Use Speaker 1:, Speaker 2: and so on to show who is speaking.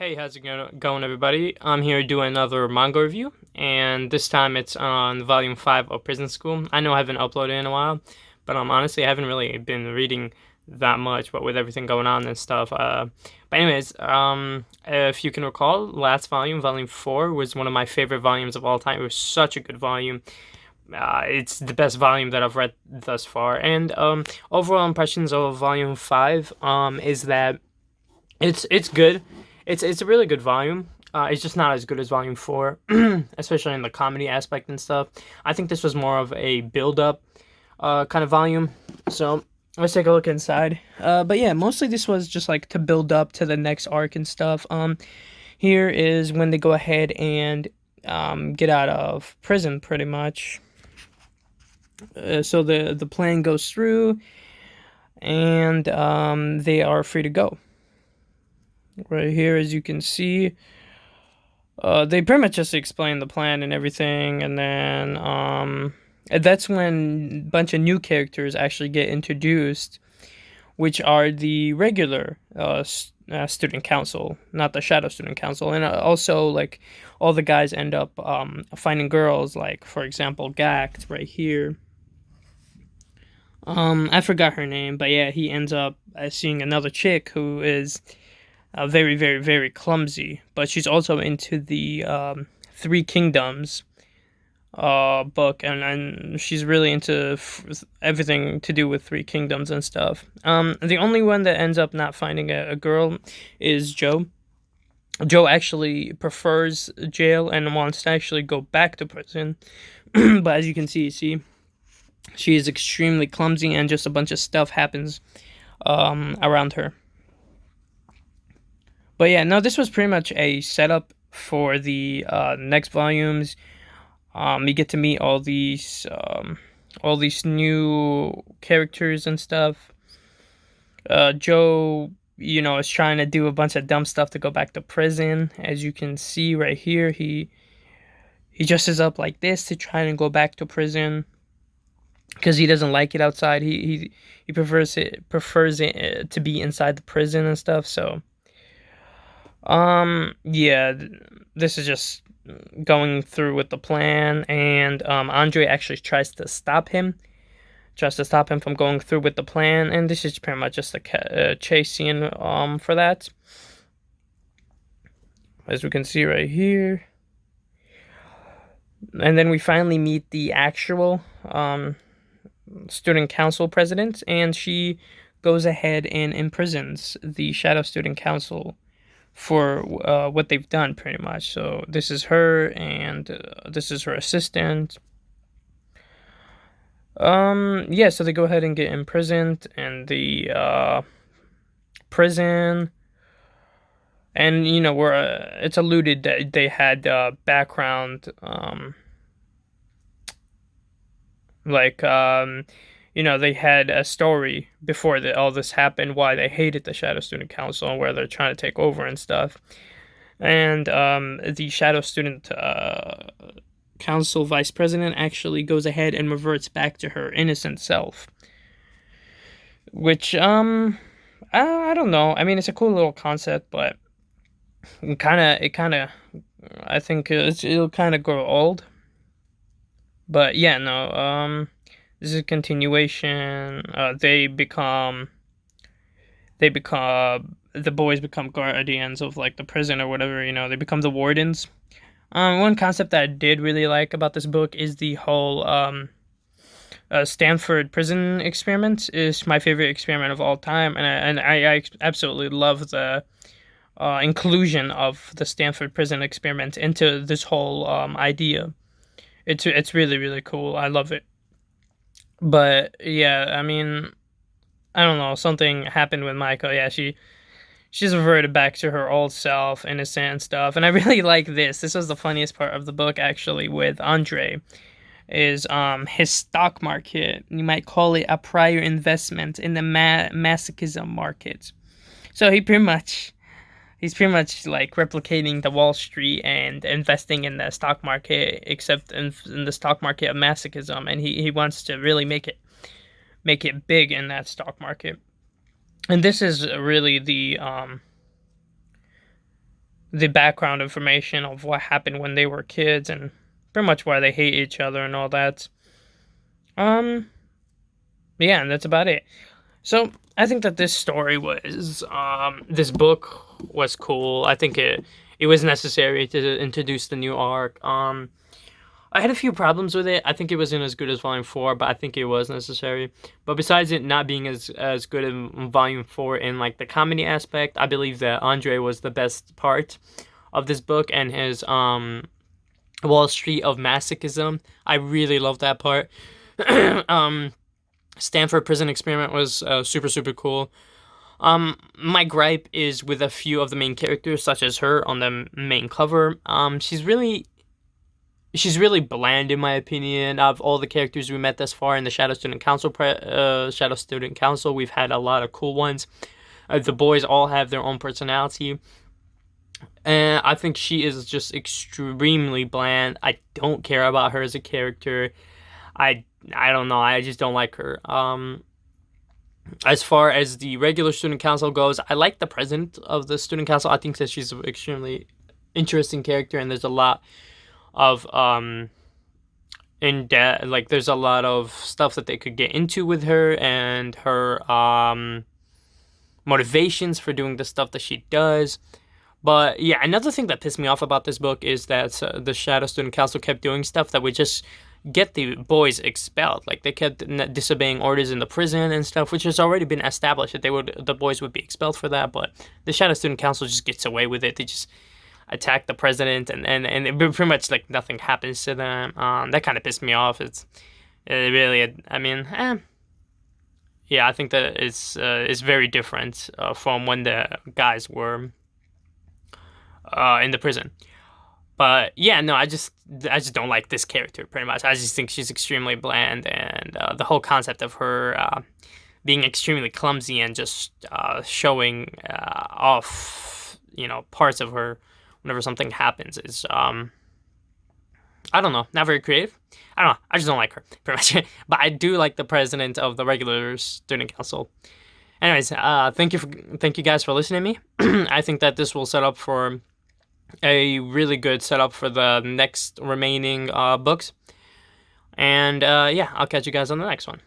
Speaker 1: Hey, how's it going, everybody? I'm here doing another manga review, and this time it's on Volume 5 of Prison School. I know I haven't uploaded in a while, but honestly, I haven't really been reading that much, but with everything going on and stuff. But anyways, if you can recall, last volume, Volume 4, was one of my favorite volumes of all time. It was such a good volume. It's the best volume that I've read thus far, and overall impressions of Volume 5 is that it's good. It's a really good volume. It's just not as good as Volume 4, especially in the comedy aspect and stuff. I think this was more of a build up kind of volume. So let's take a look inside. But yeah, mostly this was just like to build up to the next arc and stuff. Here is when they go ahead and get out of prison, pretty much. So the plan goes through, and they are free to go. Right here, as you can see, they pretty much just explain the plan and everything, and then that's when a bunch of new characters actually get introduced, which are the regular student council, not the shadow student council, and also like all the guys end up finding girls, like for example Gact right here. I forgot her name, but yeah, he ends up seeing another chick who is very, very, very clumsy, but she's also into the Three Kingdoms book, and she's really into everything to do with Three Kingdoms and stuff. The only one that ends up not finding a girl is Joe. Joe actually prefers jail and wants to actually go back to prison, but as you can see, she is extremely clumsy, and just a bunch of stuff happens around her. But yeah, no, this was pretty much a setup for the next volumes. You get to meet all these new characters and stuff. Joe, is trying to do a bunch of dumb stuff to go back to prison. As you can see right here, he dresses up like this to try and go back to prison because he doesn't like it outside. He prefers it to be inside the prison and stuff. So yeah, this is just going through with the plan, and Andre actually tries to stop him from going through with the plan, and this is pretty much just a chase scene for that, as we can see right here. And then we finally meet the actual student council president, and she goes ahead and imprisons the shadow student council for what they've done, pretty much. So this is her, and this is her assistant. Yeah, so they go ahead and get imprisoned in the prison, and where it's alluded that they had background, like they had a story before all this happened, why they hated the Shadow Student Council and where they're trying to take over and stuff. And the Shadow Student Council vice president actually goes ahead and reverts back to her innocent self. Which, I don't know. I mean, it's a cool little concept, but I think it'll kind of grow old. But yeah, no, this is a continuation. The boys become guardians of like the prison or whatever. They become the wardens. One concept that I did really like about this book is the whole Stanford prison experiment. Is my favorite experiment of all time, and I absolutely love the inclusion of the Stanford prison experiment into this whole idea. It's really, really cool. I love it. But yeah, I mean, I don't know. Something happened with Michael. Yeah, she's reverted back to her old self, innocent and stuff. And I really like this. This was the funniest part of the book, actually, with Andre, is his stock market. You might call it a prior investment in the masochism market. So he's pretty much like replicating the Wall Street and investing in the stock market, except in the stock market of masochism, and he wants to really make it big in that stock market. And this is really the background information of what happened when they were kids and pretty much why they hate each other and all that. Um, yeah, and that's about it. So I think that this book was cool. I think it was necessary to introduce the new arc. I had a few problems with it. I think it wasn't as good as Volume 4, but I think it was necessary. But besides it not being as good in Volume 4 in like the comedy aspect, I believe that Andre was the best part of this book, and his Wall Street of Masochism. I really love that part. um Stanford Prison Experiment was super super cool. My gripe is with a few of the main characters, such as her on the main cover. She's really bland in my opinion. Of all the characters we met thus far in the Shadow Student Council, we've had a lot of cool ones. The boys all have their own personality, and I think she is just extremely bland. I don't care about her as a character. I don't know. I just don't like her. As far as the regular student council goes, I like the president of the student council. I think that she's an extremely interesting character, and there's a lot of in depth, like there's a lot of stuff that they could get into with her and her motivations for doing the stuff that she does. But yeah, another thing that pissed me off about this book is that the Shadow Student Council kept doing stuff that would just get the boys expelled. Like they kept disobeying orders in the prison and stuff, which has already been established that the boys would be expelled for that. But the Shadow Student Council just gets away with it. They just attack the president, and it pretty much like nothing happens to them. That kind of pissed me off. It really, I mean, yeah, I think that it's very different from when the guys were in the prison. But yeah, no, I just don't like this character pretty much. I just think she's extremely bland, and the whole concept of her being extremely clumsy and just showing off, parts of her whenever something happens is I don't know, not very creative. I don't know. I just don't like her pretty much. But I do like the president of the regular student council. Anyways, thank you guys for listening to me. I think that this will set up for a really good setup for the next remaining books. And yeah, I'll catch you guys on the next one.